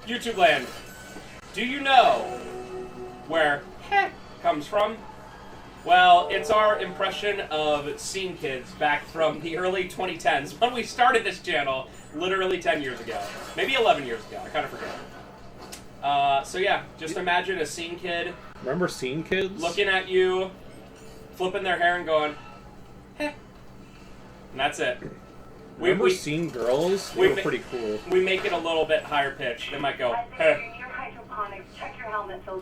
YouTube land, do you know where heh comes from? Well, it's our impression of Scene Kids back from the early 2010s when we started this channel literally 10 years ago. Maybe 11 years ago. I kind of forget. So yeah, just imagine a Scene Kid. Remember Scene Kids? Looking at you, flipping their hair and going, heh. And that's it. Remember Scene Girls? They were pretty cool. We make it a little bit higher pitch. They might go, heh.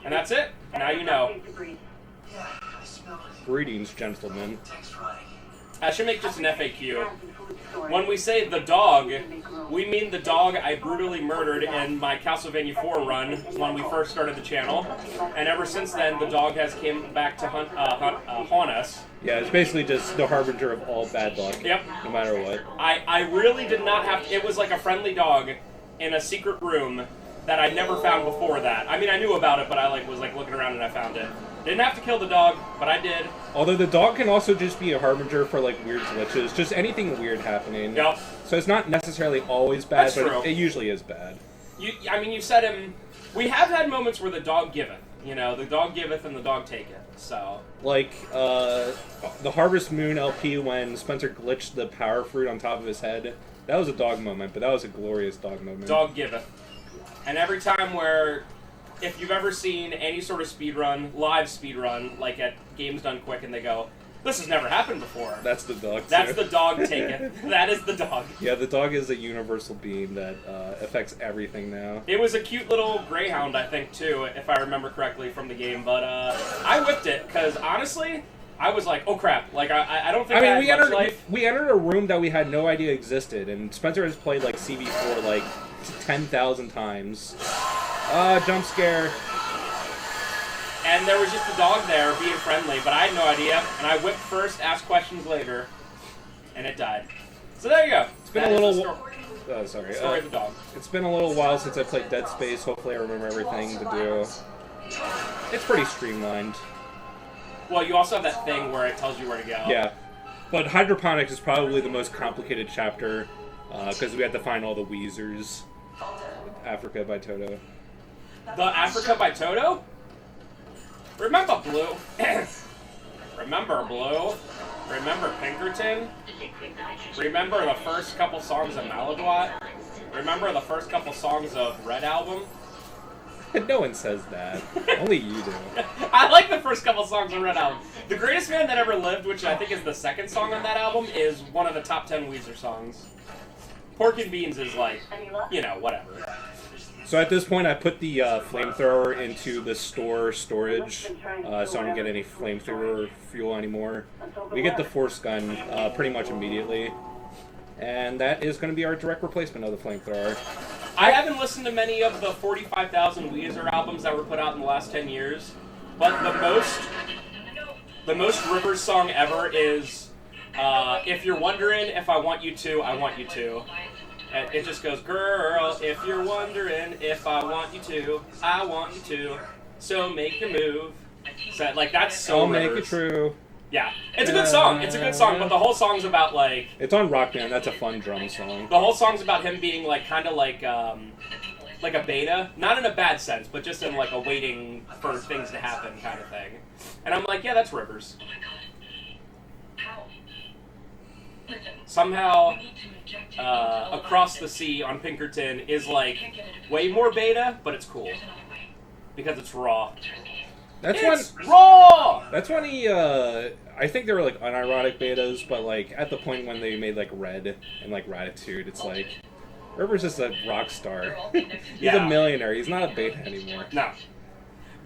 And that's it. Now you know. Greetings, gentlemen. I should make just an FAQ. When we say the dog, we mean the dog I brutally murdered in my Castlevania 4 run when we first started the channel. And ever since then, the dog has came back to haunt us. Yeah, it's basically just the harbinger of all bad luck. Yep. No matter what. I really did not have to, it was like a friendly dog in a secret room that I'd never found before that. I mean, I knew about it, but I was looking around and I found it. Didn't have to kill the dog, but I did. Although the dog can also just be a harbinger for weird glitches, just anything weird happening. Yep. So it's not necessarily always bad, That's true. It usuly is bad. You said him. We have had moments where the dog giveth. The dog giveth and the dog taketh. So. Like the Harvest Moon LP when Spencer glitched the power fruit on top of his head. That was a dog moment, but that was a glorious dog moment. Dog giveth. And every time where, if you've ever seen any sort of speedrun, live speedrun, like at Games Done Quick, and they go, this has never happened before. That's the dog, too. That's the dog taketh. That is the dog. Yeah, the dog is a universal being that affects everything now. It was a cute little greyhound, I think, too, if I remember correctly from the game, but I whipped it, because honestly, I was like, oh crap, I don't think I had much life. We entered a room that we had no idea existed, and Spencer has played CV4 10,000 times. Jump scare. And there was just a dog there being friendly, but I had no idea. And I whipped first, asked questions later, and it died. So there you go. It's been a little. Oh, sorry. Story of the dog. It's been a little while since I played Dead Space. Hopefully, I remember everything to do. It's pretty streamlined. Well, you also have that thing where it tells you where to go. Yeah, but hydroponics is probably the most complicated chapter because we had to find all the Wheezers. Africa by Toto. The Africa by Toto? Remember Blue? Remember Blue? Remember Pinkerton? Remember the first couple songs of Maladwat? Remember the first couple songs of Red Album? No one says that. Only you do. I like the first couple songs of Red Album. The Greatest Man That Ever Lived, which I think is the second song on that album, is one of the top 10 Wheezer songs. Pork and Beans is whatever. So at this point, I put the flamethrower into the storage, so I don't get any flamethrower fuel anymore. We get the force gun pretty much immediately, and that is going to be our direct replacement of the flamethrower. I haven't listened to many of the 45,000 Wheezer albums that were put out in the last 10 years, but the most Rivers song ever is If You're Wondering If I Want You To, I Want You To. And it just goes, girl, if you're wondering if I want you to, I want you to, so make your move. So, that's so I'll Rivers. make it true. Yeah, it's a good song. It's a good song, but the whole song's about It's on Rock Band. That's a fun drum song. The whole song's about him being kind of like a beta, not in a bad sense, but just in a waiting for things to happen kind of thing. And I'm like, yeah, that's Rivers. Somehow, Across the Sea on Pinkerton is way more beta, but it's cool because it's raw. Raw. That's when he. I think they were unironic betas, but at the point when they made Red and Ratitude, it's Rivers is a rock star. He's a millionaire. He's not a beta anymore. No.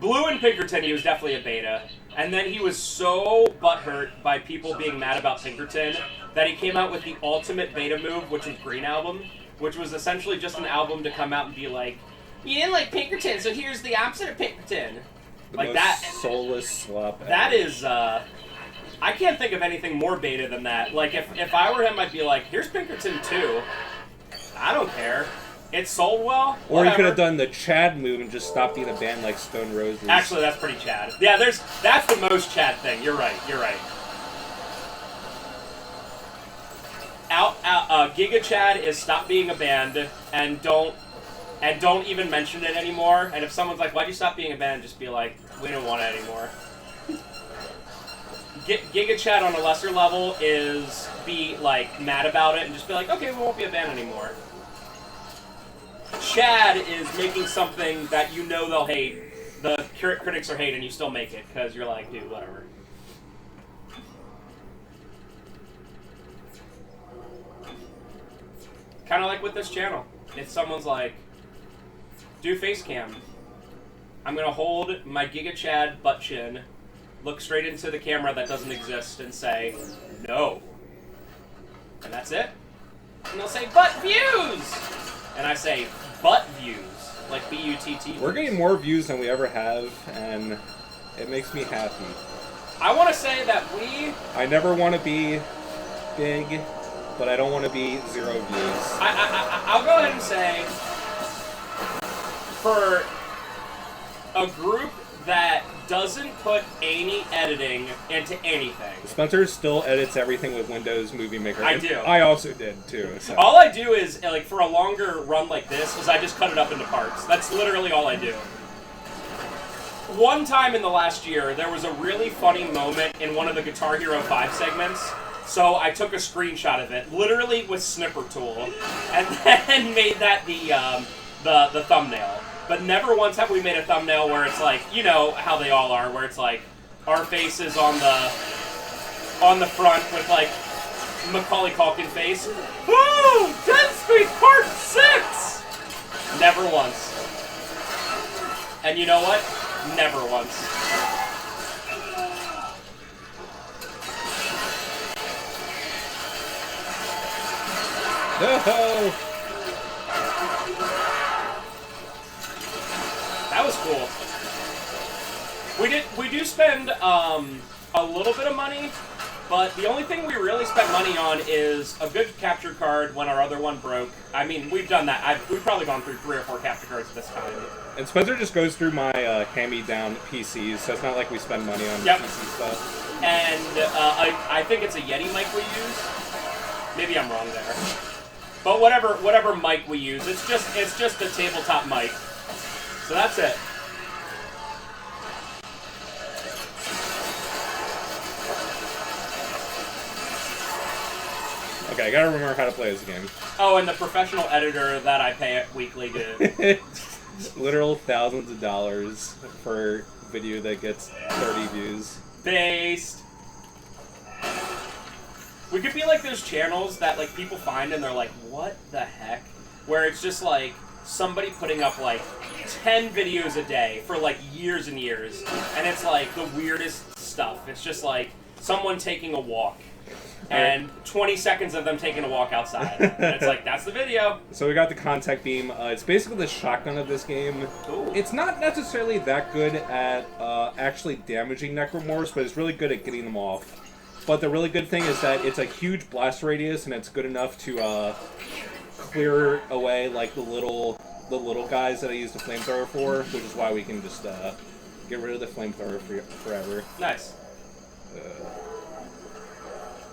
Blue and Pinkerton, he was definitely a beta. And then he was so butthurt by people being mad about Pinkerton that he came out with the ultimate beta move, which was Green Album, which was essentially just an album to come out and be like, you didn't like Pinkerton, so here's the opposite of Pinkerton. The most soulless slop ever. That is, I can't think of anything more beta than that. If I were him, I'd be like, here's Pinkerton 2. I don't care. It sold well. Or he could have done the Chad move and just stopped being a band like Stone Roses. Actually, that's pretty Chad. Yeah, that's the most Chad thing. You're right. Giga Chad is stop being a band and don't and don't even mention it anymore. And if someone's like, "Why'd you stop being a band?" Just be like, "We don't want it anymore." Giga Chad on a lesser level is be like mad about it and just be like, "Okay, we won't be a band anymore." Chad is making something that you know they'll hate, the critics are hating, and you still make it because you're like, dude, whatever. Kind of like with this channel. If someone's like, do face cam, I'm going to hold my Giga Chad butt chin, look straight into the camera that doesn't exist, and say, no. And that's it. And they'll say, but views! And I say, butt views. Like B-U-T-T. We're getting more views than we ever have, and it makes me happy. I want to say that I never want to be big, but I don't want to be 0 views. I'll go ahead and say, for a group that doesn't put any editing into anything. Spencer still edits everything with Windows Movie Maker. I do. I also did, too. So. All I do is, like, for a longer run like this, is I just cut it up into parts. That's literally all I do. One time in the last year, there was a really funny moment in one of the Guitar Hero 5 segments, so I took a screenshot of it, literally with Snipper Tool, and then made that the thumbnail. But never once have we made a thumbnail where it's like, you know how they all are, where it's like our faces on the front with like Macaulay Culkin face. Woo! Dead Space Part 6! Never once. And you know what? Never once. No! That was cool. We do spend a little bit of money, but the only thing we really spent money on is a good capture card when our other one broke. I mean, we've done that. We've probably gone through 3 or 4 capture cards this time. And Spencer just goes through my hand-me-down PCs, so it's not like we spend money on PC stuff. And I think it's a Yeti mic we use. Maybe I'm wrong there. But whatever mic we use, it's just a tabletop mic. So that's it. Okay, I gotta remember how to play this game. Oh, and the professional editor that I pay weekly to. Literal thousands of dollars for video that gets 30 views. Based. We could be like those channels that like people find and they're like, what the heck? Where it's just like somebody putting up like 10 videos a day for like years and years, and it's like the weirdest stuff. It's just like someone taking a walk, and 20 seconds of them taking a walk outside. And it's like, that's the video. So we got the contact beam. It's basically the shotgun of this game. Ooh. It's not necessarily that good at actually damaging Necromorphs, but it's really good at getting them off. But the really good thing is that it's a huge blast radius, and it's good enough to clear away like the little guys that I use the flamethrower for, which is why we can just get rid of the flamethrower forever. Nice.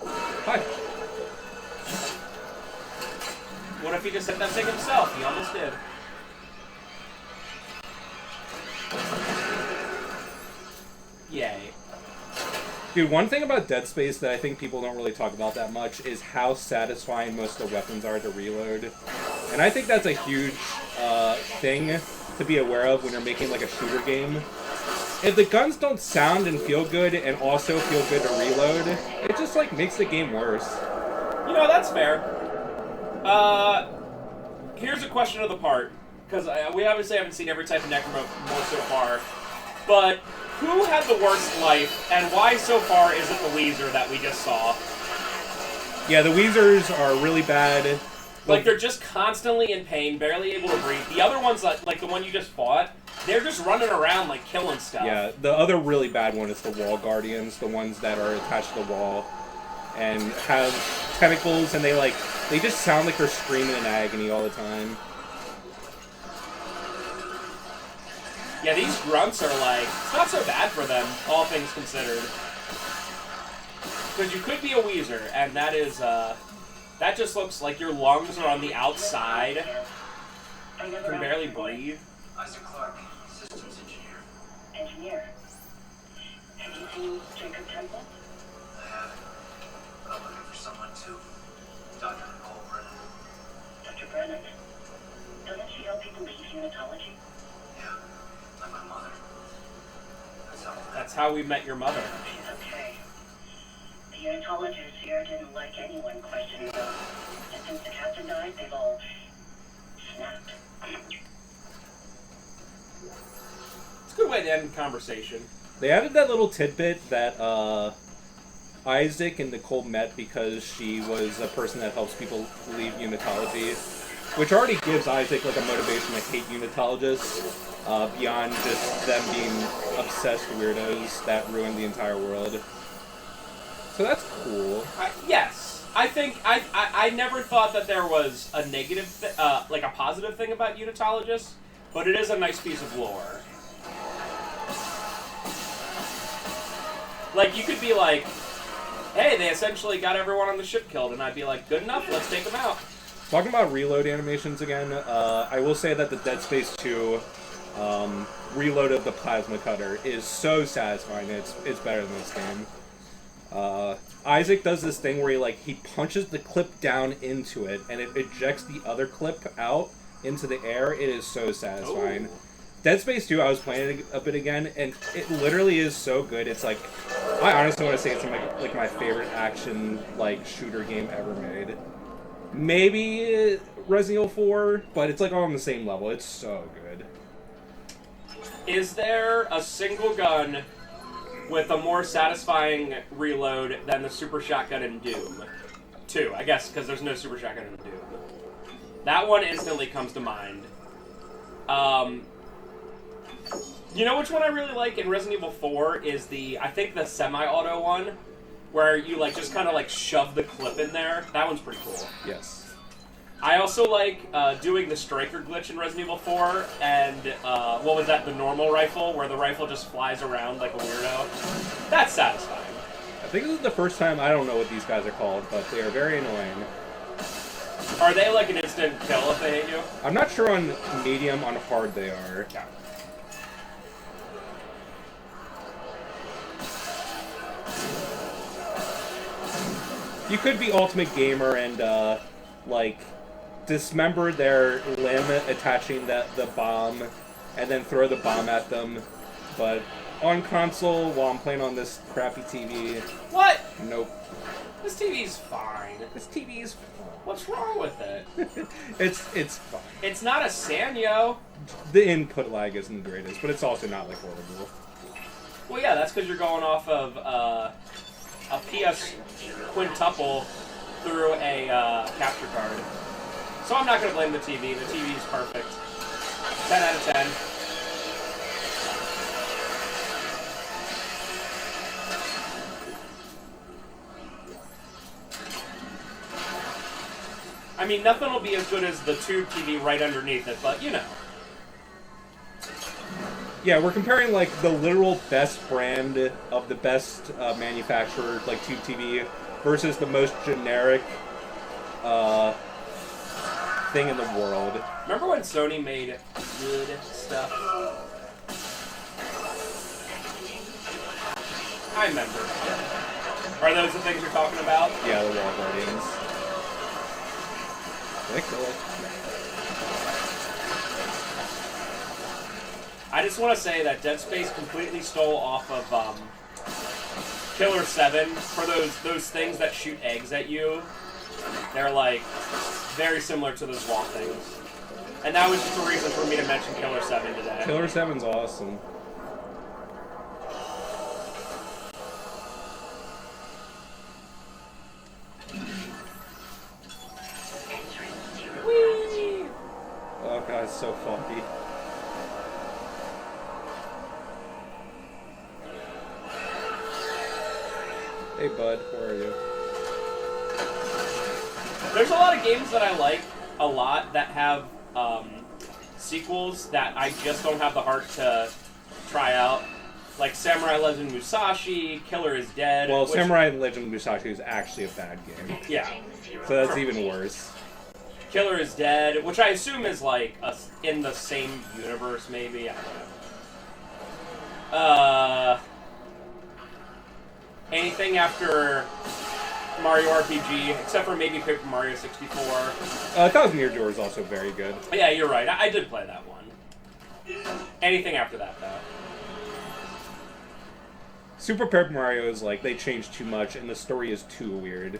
Hi. What if he just hit that thing himself? He almost did. Yay. Dude, one thing about Dead Space that I think people don't really talk about that much is how satisfying most of the weapons are to reload. And I think that's a huge thing to be aware of when you're making like a shooter game. If the guns don't sound and feel good and also feel good to reload, it just like makes the game worse. You know, that's fair. Here's a question of the part, because we obviously haven't seen every type of Necromorph so far, but who had the worst life, and why so far is it the Wheezer that we just saw? Yeah, the Wheezers are really bad. Like, they're just constantly in pain, barely able to breathe. The other ones, like the one you just fought, they're just running around, like, killing stuff. Yeah, the other really bad one is the Wall Guardians, the ones that are attached to the wall and have tentacles, and they just sound like they're screaming in agony all the time. Yeah, these grunts are like, it's not so bad for them, all things considered. Because you could be a Wheezer, and that is, that just looks like your lungs are on the outside, can barely breathe. Isaac Clarke, systems engineer. Engineer. Have you seen Jacob Temple? I have. But I'm looking for someone too. Dr. Nicole Brennan. Dr. Brennan. Doesn't she help people leave unitology? Yeah, like my mother. That's how we met your mother. She's okay. The unitologists here didn't like anyone questioning them. And since the captain died, they've all snapped. It's a good way to end the conversation. They added that little tidbit that Isaac and Nicole met because she was a person that helps people leave unitology, which already gives Isaac like a motivation to hate unitologists beyond just them being obsessed weirdos that ruin the entire world. So that's cool. Yes. I think I never thought that there was a negative, like a positive thing about unitologists, but it is a nice piece of lore. Like, you could be like, hey, they essentially got everyone on the ship killed, and I'd be like, good enough, let's take them out. Talking about reload animations again, I will say that the Dead Space 2 reload of the plasma cutter is so satisfying. It's better than this game. Isaac does this thing where he punches the clip down into it, and it ejects the other clip out into the air. It is so satisfying. Ooh. Dead Space 2, I was playing it a bit again, and it literally is so good. It's like, I honestly want to say it's like my favorite action shooter game ever made. Maybe Resident Evil 4, but it's on the same level. It's so good. Is there a single gun with a more satisfying reload than the super shotgun in Doom? 2, I guess, because there's no super shotgun in Doom. That one instantly comes to mind. You know which one I really like in Resident Evil 4 is I think the semi-auto one, where you just kind of shove the clip in there. That one's pretty cool. Yes. I also like doing the striker glitch in Resident Evil 4, and what was that, the normal rifle, where the rifle just flies around like a weirdo. That's satisfying. I think this is the first time, I don't know what these guys are called, but they are very annoying. Are they an instant kill if they hit you? I'm not sure on medium, on hard they are. Yeah. You could be Ultimate Gamer and, dismember their limb attaching the bomb, and then throw the bomb at them. But on console, while I'm playing on this crappy TV... What? Nope. This TV's fine. This TV's fine. What's wrong with it? It's fine. It's not a Sanyo. The input lag isn't the greatest, but it's also not, horrible. Well, yeah, that's because you're going off of, a PS quintuple through a capture card. So I'm not going to blame the TV. The TV is perfect. 10 out of 10. I mean, nothing will be as good as the tube TV right underneath it, but you know. Yeah, we're comparing the literal best brand of the best manufacturer, tube TV, versus the most generic thing in the world. Remember when Sony made good stuff? I remember. Are those the things you're talking about? Yeah, the Wall Guardians. Did I kill it? I just want to say that Dead Space completely stole off of Killer 7 for those things that shoot eggs at you. They're very similar to those wall things. And that was just a reason for me to mention Killer 7 today. Killer 7's awesome. Whee! Oh god, it's so funky. Hey bud, where are you? There's a lot of games that I like a lot that have sequels that I just don't have the heart to try out. Like Samurai Legend Musashi, Killer is Dead. Well, Samurai Legend Musashi is actually a bad game. Yeah. So that's even worse. Killer is Dead, which I assume is like in the same universe, maybe. I don't know. Anything after Mario RPG, except for maybe Paper Mario 64. Thousand Year Door is also very good. Yeah, you're right. I did play that one. Anything after that, though. Super Paper Mario is like, they changed too much, and the story is too weird.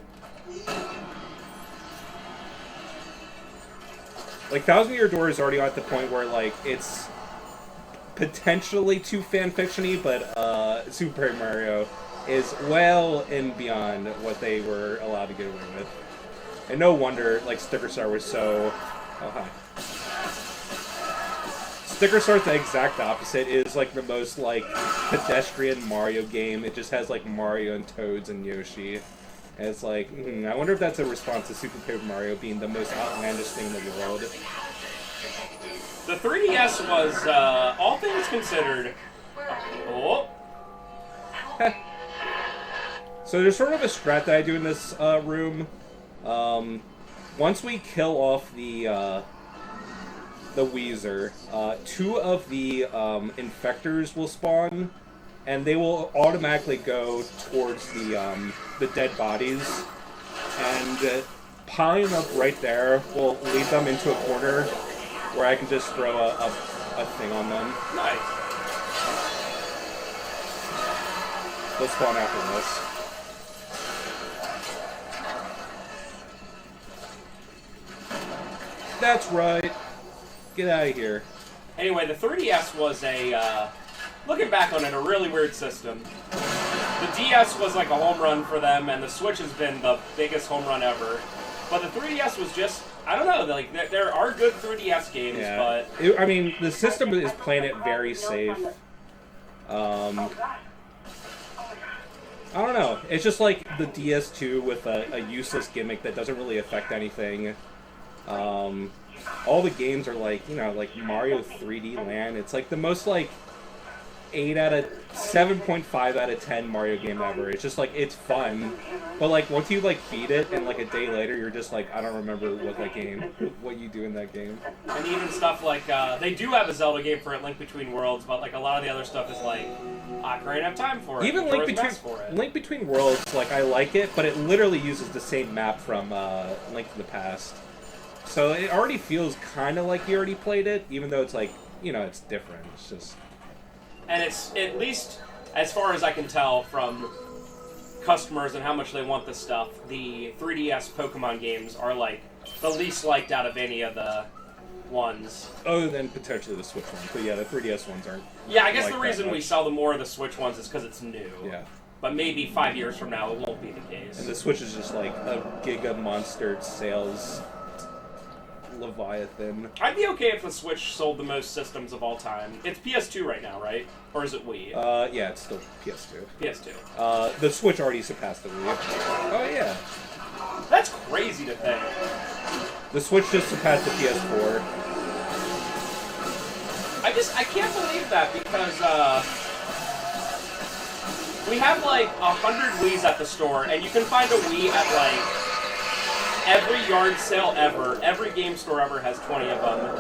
Like, Thousand Year Door is already at the point where, like, it's potentially too fanfiction-y, but Super Paper Mario is well and beyond what they were allowed to get away with. And no wonder, like, Sticker Star was so... Oh, hi. Sticker Star's the exact opposite. It is, like, the most, like, pedestrian Mario game. It just has, like, Mario and Toads and Yoshi. And it's like, I wonder if that's a response to Super Paper Mario being the most outlandish thing in the world. The 3DS was, all things considered... Oh. So there's sort of a strat that I do in this room. Once we kill off the Wheezer, 2 of the infectors will spawn, and they will automatically go towards the dead bodies, and piling them up right there will lead them into a corner where I can just throw a thing on them. Nice. They'll spawn after this. That's right. Get out of here. Anyway, the 3DS was a, looking back on it, a really weird system. The DS was like a home run for them, and the Switch has been the biggest home run ever. But the 3DS was just, I don't know, like, there are good 3DS games, but... I mean, the system is playing it very safe. I don't know. It's just like the DS2 with a useless gimmick that doesn't really affect anything. All the games are like, you know, like Mario 3D Land. It's like the most like 7.5 out of 10 Mario game ever. It's just like, it's fun, but like once you like beat it and like a day later you're just like, I don't remember what you do in that game. And even stuff like, they do have a Zelda game for it, Link Between Worlds, but like a lot of the other stuff is like, I can't have time for it. Even Link Between Worlds, like I like it, but it literally uses the same map from Link to the Past. So it already feels kind of like you already played it, even though it's like, you know, it's different. It's just... And it's, at least as far as I can tell from customers and how much they want this stuff, the 3DS Pokemon games are like the least liked out of any of the ones. Other than potentially the Switch ones. But yeah, the 3DS ones aren't. Yeah, I guess the reason we sell the more of the Switch ones is because it's new. Yeah. But maybe 5 years from now it won't be the case. And the Switch is just like a giga monster sales Leviathan. I'd be okay if the Switch sold the most systems of all time. It's PS2 right now, right? Or is it Wii? Yeah, it's still PS2. PS2. The Switch already surpassed the Wii. Oh yeah. That's crazy to think. The Switch just surpassed the PS4. I can't believe that because, we have like 100 Wiis at the store, and you can find a Wii at like every yard sale ever, every game store ever has 20 of them,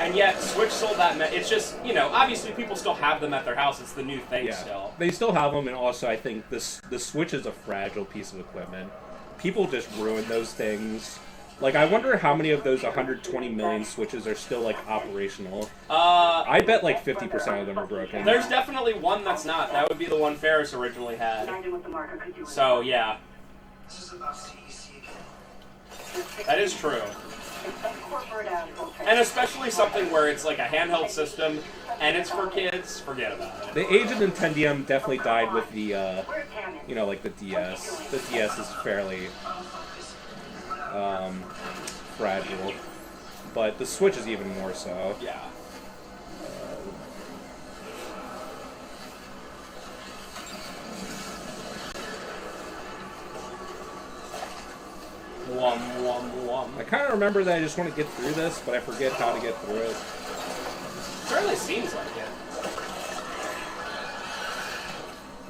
and yet Switch sold that many. It's just, you know, obviously people still have them at their house. It's the new thing still. They still have them, and also I think the Switch is a fragile piece of equipment. People just ruin those things. Like, I wonder how many of those 120 million Switches are still, like, operational. I bet, like, 50% of them are broken. There's definitely one that's not. That would be the one Ferris originally had. So, yeah. This is about CEC again. That is true. And especially something where it's like a handheld system, and it's for kids, forget about it. The age of Nintendo definitely died with the, you know, like the DS. The DS is fairly fragile, but the Switch is even more so. Yeah. I kind of remember that I just want to get through this, but I forget how to get through it. Certainly seems like it.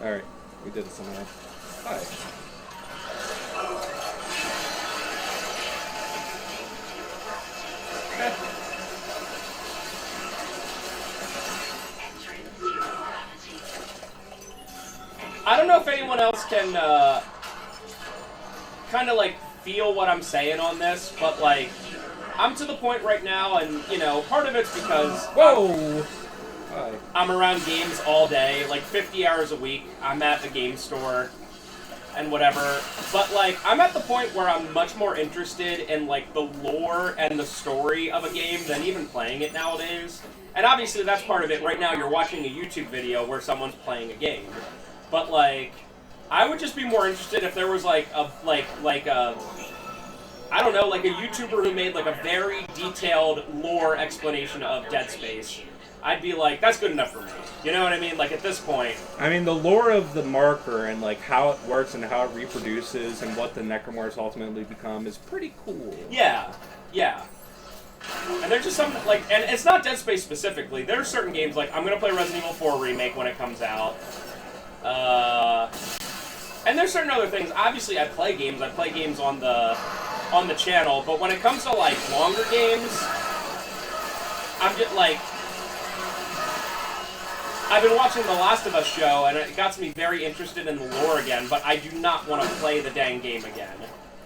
Alright, we did it somehow. Hi. I don't know if anyone else can kind of like feel what I'm saying on this, but like I'm to the point right now, and you know, part of it's because I'm around games all day, like 50 hours a week. I'm at the game store and whatever, but like I'm at the point where I'm much more interested in like the lore and the story of a game than even playing it nowadays. And obviously that's part of it. Right now you're watching a YouTube video where someone's playing a game. But like, I would just be more interested if there was like a I don't know, like a YouTuber who made like a very detailed lore explanation of Dead Space. I'd be like, that's good enough for me. You know what I mean? Like at this point. I mean, the lore of the marker and like how it works and how it reproduces and what the Necromorphs ultimately become is pretty cool. Yeah, yeah. And there's just some like, and it's not Dead Space specifically. There are certain games like I'm gonna play Resident Evil 4 Remake when it comes out. And there's certain other things. Obviously, I play games on the channel, but when it comes to like longer games, I'm just like, I've been watching The Last of Us show, and it got me very interested in the lore again. But I do not want to play the dang game again.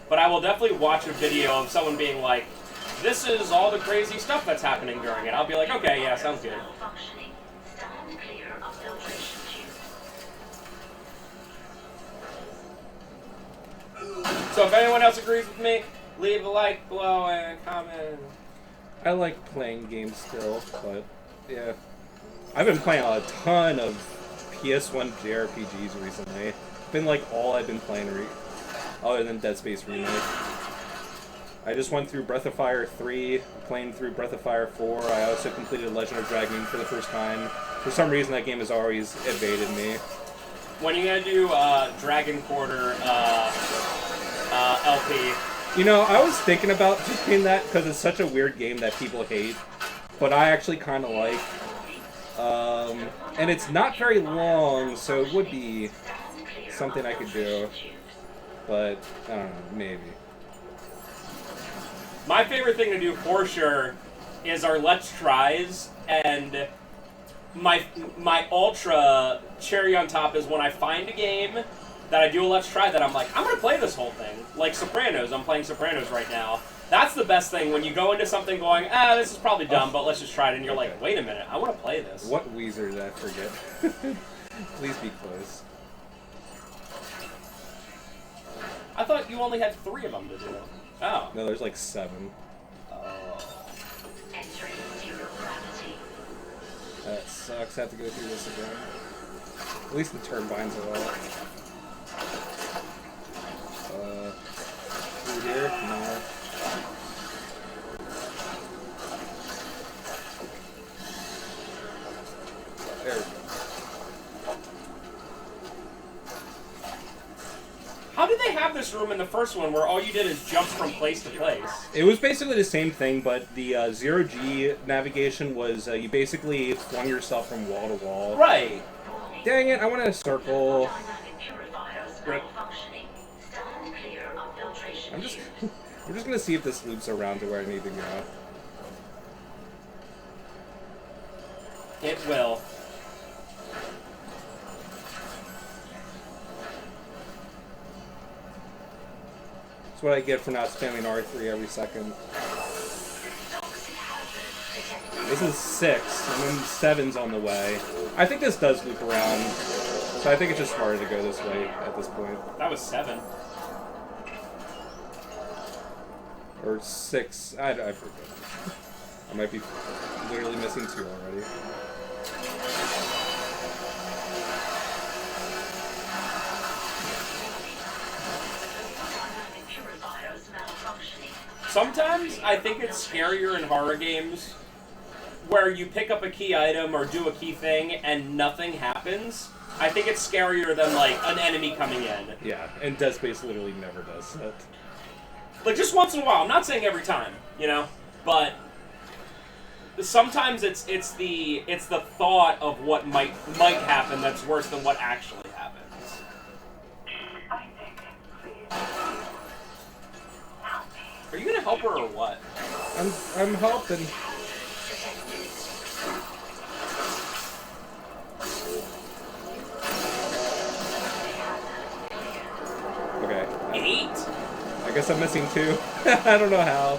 But I will definitely watch a video of someone being like, "This is all the crazy stuff that's happening during it." I'll be like, "Okay, yeah, sounds good." So if anyone else agrees with me, leave a like below and comment. I like playing games still, but yeah. I've been playing a ton of PS1 JRPGs recently. It's been like all I've been playing other than Dead Space Remake. I just went through Breath of Fire 3, playing through Breath of Fire 4. I also completed Legend of Dragoon for the first time. For some reason that game has always evaded me. When are you gonna do Dragon Quarter LP? You know, I was thinking about doing that because it's such a weird game that people hate, but I actually kind of like. And it's not very long, so it would be something I could do. But, I don't know, maybe. My favorite thing to do, for sure, is our Let's Tries, and my ultra cherry on top is when I find a game that I do a Let's Try that I'm like, I'm going to play this whole thing. Like Sopranos, I'm playing Sopranos right now. That's the best thing, when you go into something going, this is probably dumb, but let's just try it, and you're like, wait a minute, I want to play this. What Wheezer did I forget? Please be close. I thought you only had 3 of them to do. Oh. No, there's like 7. Oh. That sucks, I have to go through this again. At least the turbines are all. Through here? No. There we go. How did they have this room in the first one where all you did is jump from place to place? It was basically the same thing, but the zero-G navigation was you basically flung yourself from wall to wall. Right. Dang it, I want to circle. Rip. I'm just gonna see if this loops around to where I need to go. It will. That's what I get for not spamming R3 every second. This is 6, and then 7's on the way. I think this does loop around, so I think it's just harder to go this way at this point. That was 7. Or 6. I forget. I might be literally missing 2 already. Sometimes I think it's scarier in horror games where you pick up a key item or do a key thing and nothing happens. I think it's scarier than like an enemy coming in. Yeah, and Dead Space literally never does that. Like just once in a while. I'm not saying every time, you know, but sometimes it's the thought of what might happen that's worse than what actually happens. Are you gonna help her or what? I'm helping. Okay. 8? I guess I'm missing 2. I don't know how.